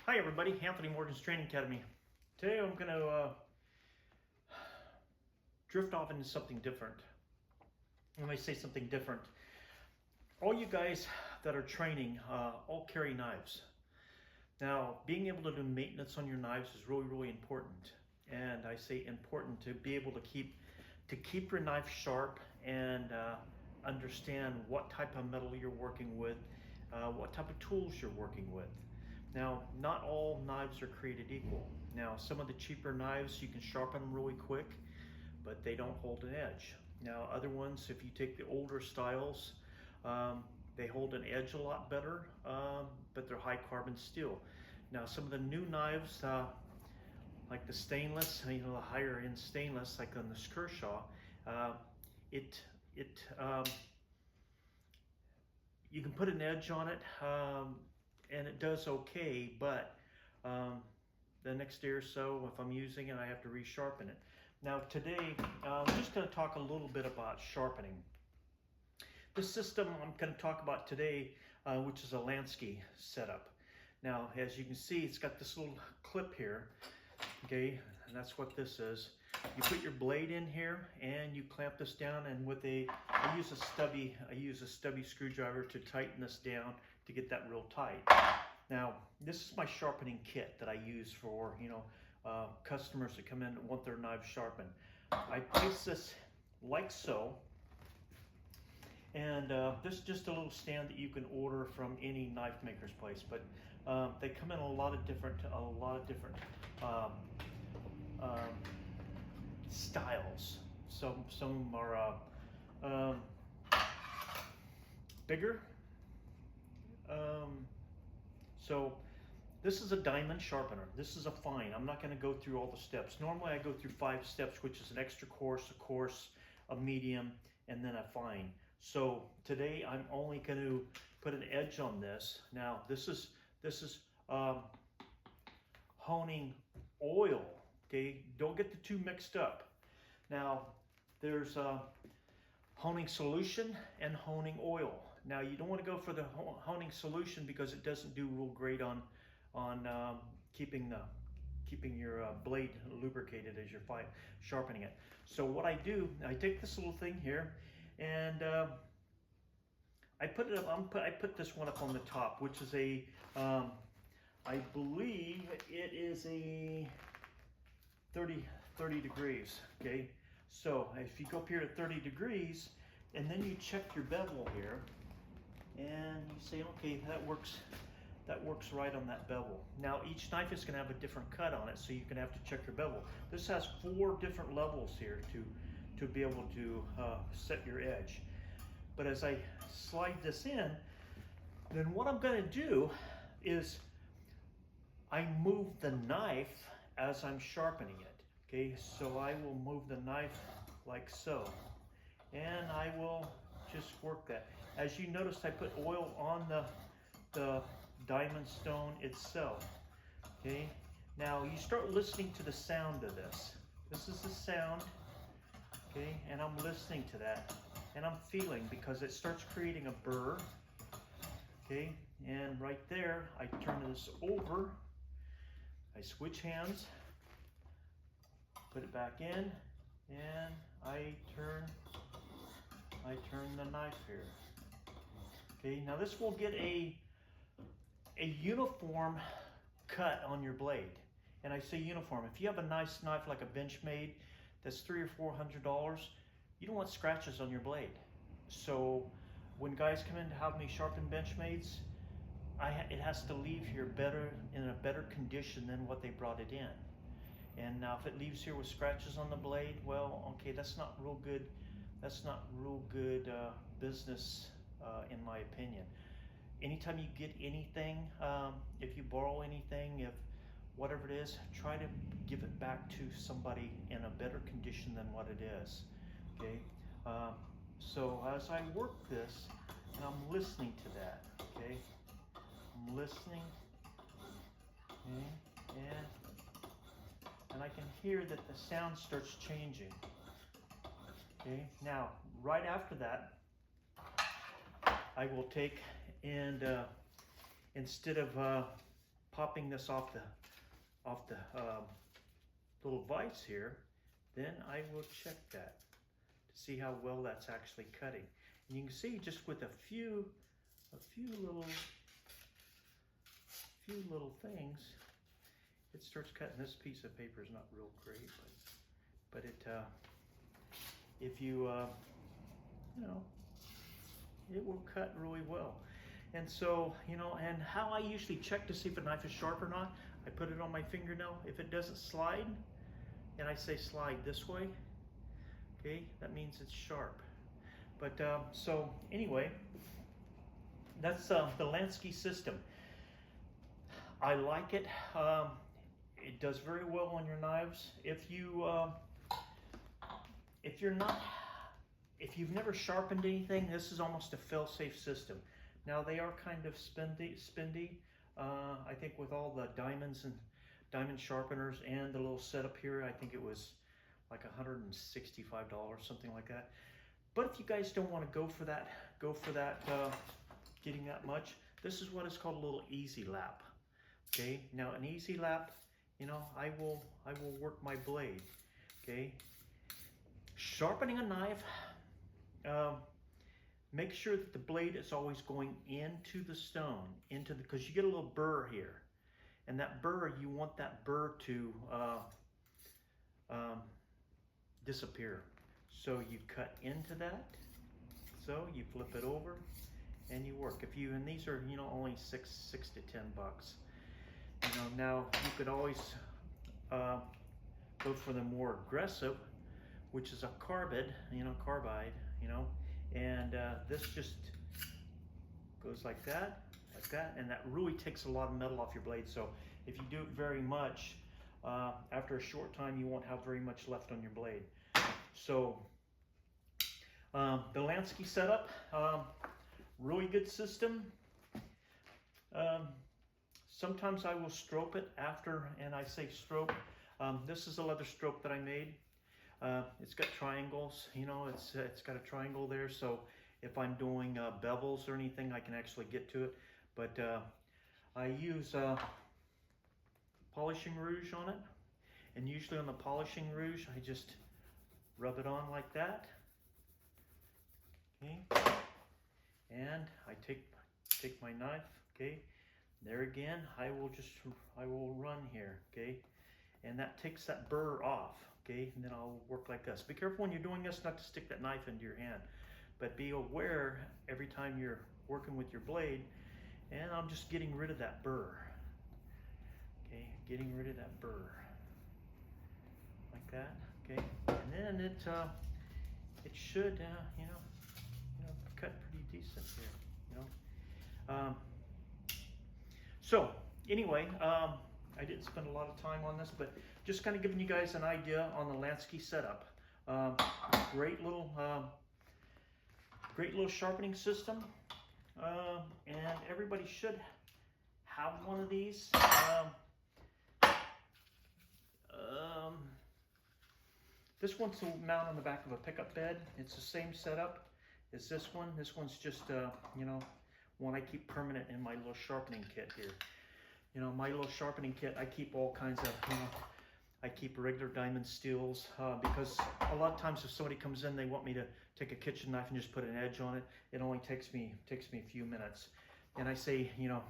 Hi everybody, Anthony Morgan's Training Academy. Today I'm going to drift off into something different. When I say something different, all you guys that are training all carry knives. Now, being able to do maintenance on your knives is really important. And I say important to be able to keep your knife sharp and understand what type of metal you're working with, what type of tools you're working with. Now, not all knives are created equal. Now, some of the cheaper knives, you can sharpen them really quick, but they don't hold an edge. Now, other ones, if you take the older styles, they hold an edge a lot better, but they're high carbon steel. Now, some of the new knives, like the stainless, the higher end stainless, like on the Kershaw, you can put an edge on it, and it does okay, but the next day or so, if I'm using it, I have to resharpen it. Now today, I'm just going to talk a little bit about sharpening. The system I'm going to talk about today, which is a Lansky setup. Now, as you can see, it's got this little clip here, okay, and that's what this is. You put your blade in here and you clamp this down, and with I use a stubby screwdriver to tighten this down to get that real tight. Now, this is my sharpening kit that I use for customers that come in and want their knives sharpened. I place this like so, and this is just a little stand that you can order from any knife maker's place, but they come in a lot of different styles. Some are bigger. So this is a diamond sharpener. This is a fine. I'm not going to go through all the steps. Normally I go through 5 steps, which is an extra coarse, a coarse, a medium, and then a fine. So today I'm only going to put an edge on this. Now this is honing oil. Okay, don't get the two mixed up. Now there's honing solution and honing oil. Now you don't want to go for the honing solution because it doesn't do real great on keeping your blade lubricated as you're sharpening it. So what I do, I take this little thing here and I put it up. I put this one up on the top, which is I believe it is a 30 degrees. Okay, so if you go up here at 30 degrees and then you check your bevel here and you say, okay, that works right on that bevel. Now each knife is going to have a different cut on it, so you're going to have to check your bevel. This has 4 different levels here to be able to set your edge. But as I slide this in, then what I'm going to do is I move the knife as I'm sharpening it. Okay, so I will move the knife like so, and I will just work that. As you noticed, I put oil on the diamond stone itself. Okay, now you start listening to the sound of this. This is the sound, okay, and I'm listening to that, and I'm feeling, because it starts creating a burr. Okay, and right there, I turn this over, I switch hands, put it back in, and I turn the knife here. Okay, now this will get a uniform cut on your blade. And I say uniform. If you have a nice knife like a Benchmade that's $300 or $400, you don't want scratches on your blade. So when guys come in to have me sharpen Benchmades, it has to leave here in a better condition than what they brought it in. And now if it leaves here with scratches on the blade, well, okay, that's not real good. That's not real good business, in my opinion. Anytime you get anything, if you borrow anything, if whatever it is, try to give it back to somebody in a better condition than what it is. Okay. So as I work this, and I'm listening to that. Okay. I'm listening. Okay. And I can hear that the sound starts changing. Okay, now right after that, I will take and instead of popping this off the little vise here, then I will check that to see how well that's actually cutting. And you can see just with a few little things, it starts cutting. This piece of paper is not real great, but it if you you know, it will cut really well. And so, you know, and how I usually check to see if a knife is sharp or not, I put it on my fingernail. If it doesn't slide, and I say slide this way, okay, that means it's sharp. But so anyway, that's the Lansky system. I like it. It does very well on your knives. If you've never sharpened anything, this is almost a fail-safe system. Now they are kind of spendy. I think with all the diamonds and diamond sharpeners and the little setup here, I think it was like $165, something like that. But if you guys don't want to go for that, getting that much, this is what is called a little easy lap. Okay, now an easy lap, you know, I will work my blade. Okay, sharpening a knife, make sure that the blade is always going into the stone, because you get a little burr here, and that burr, you want that burr to disappear. So you cut into that, so you flip it over, and you work. And these are, you know, only six to $10. You know, now you could always go for the more aggressive, which is a carbide, you know, and this just goes like that, and that really takes a lot of metal off your blade. So if you do it very much, after a short time, you won't have very much left on your blade. So the Lansky setup, really good system. Sometimes I will stroke it after, and I say stroke. This is a leather stroke that I made. It's got triangles, you know, it's got a triangle there, so if I'm doing bevels or anything, I can actually get to it. But I use polishing rouge on it, and usually on the polishing rouge, I just rub it on like that. Okay, and I take my knife. Okay, there again, I will run here. Okay, and that takes that burr off. Okay, and then I'll work like this. Be careful when you're doing this not to stick that knife into your hand, but be aware every time you're working with your blade. And I'm just getting rid of that burr. Okay, getting rid of that burr like that. Okay, and then it should you know cut pretty decent here. You know. So anyway, I didn't spend a lot of time on this, but just kind of giving you guys an idea on the Lansky setup. Great little sharpening system, and everybody should have one of these. This one's to mount on the back of a pickup bed. It's the same setup as this one. This one's just you know, one I keep permanent in my little sharpening kit here. You know, my little sharpening kit, I keep all kinds of, you know, I keep regular diamond steels, because a lot of times if somebody comes in, they want me to take a kitchen knife and just put an edge on it. It only takes me a few minutes. And I say, you know,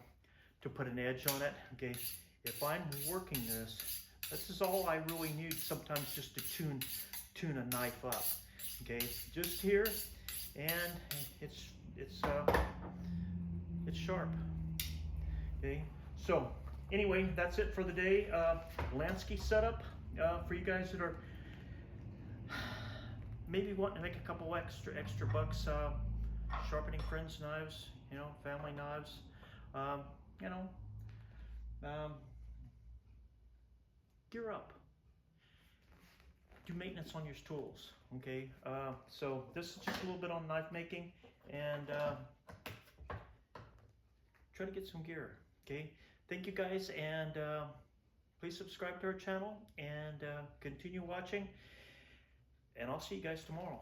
to put an edge on it, okay, if I'm working this is all I really need sometimes, just to tune a knife up. Okay, just here, and it's sharp. Okay, so anyway, that's it for the day. Lansky setup for you guys that are maybe wanting to make a couple extra bucks sharpening friends' knives, you know, family knives. You know, gear up. Do maintenance on your tools. Okay, so this is just a little bit on knife making, and try to get some gear. Okay, thank you guys, and please subscribe to our channel and continue watching, and I'll see you guys tomorrow.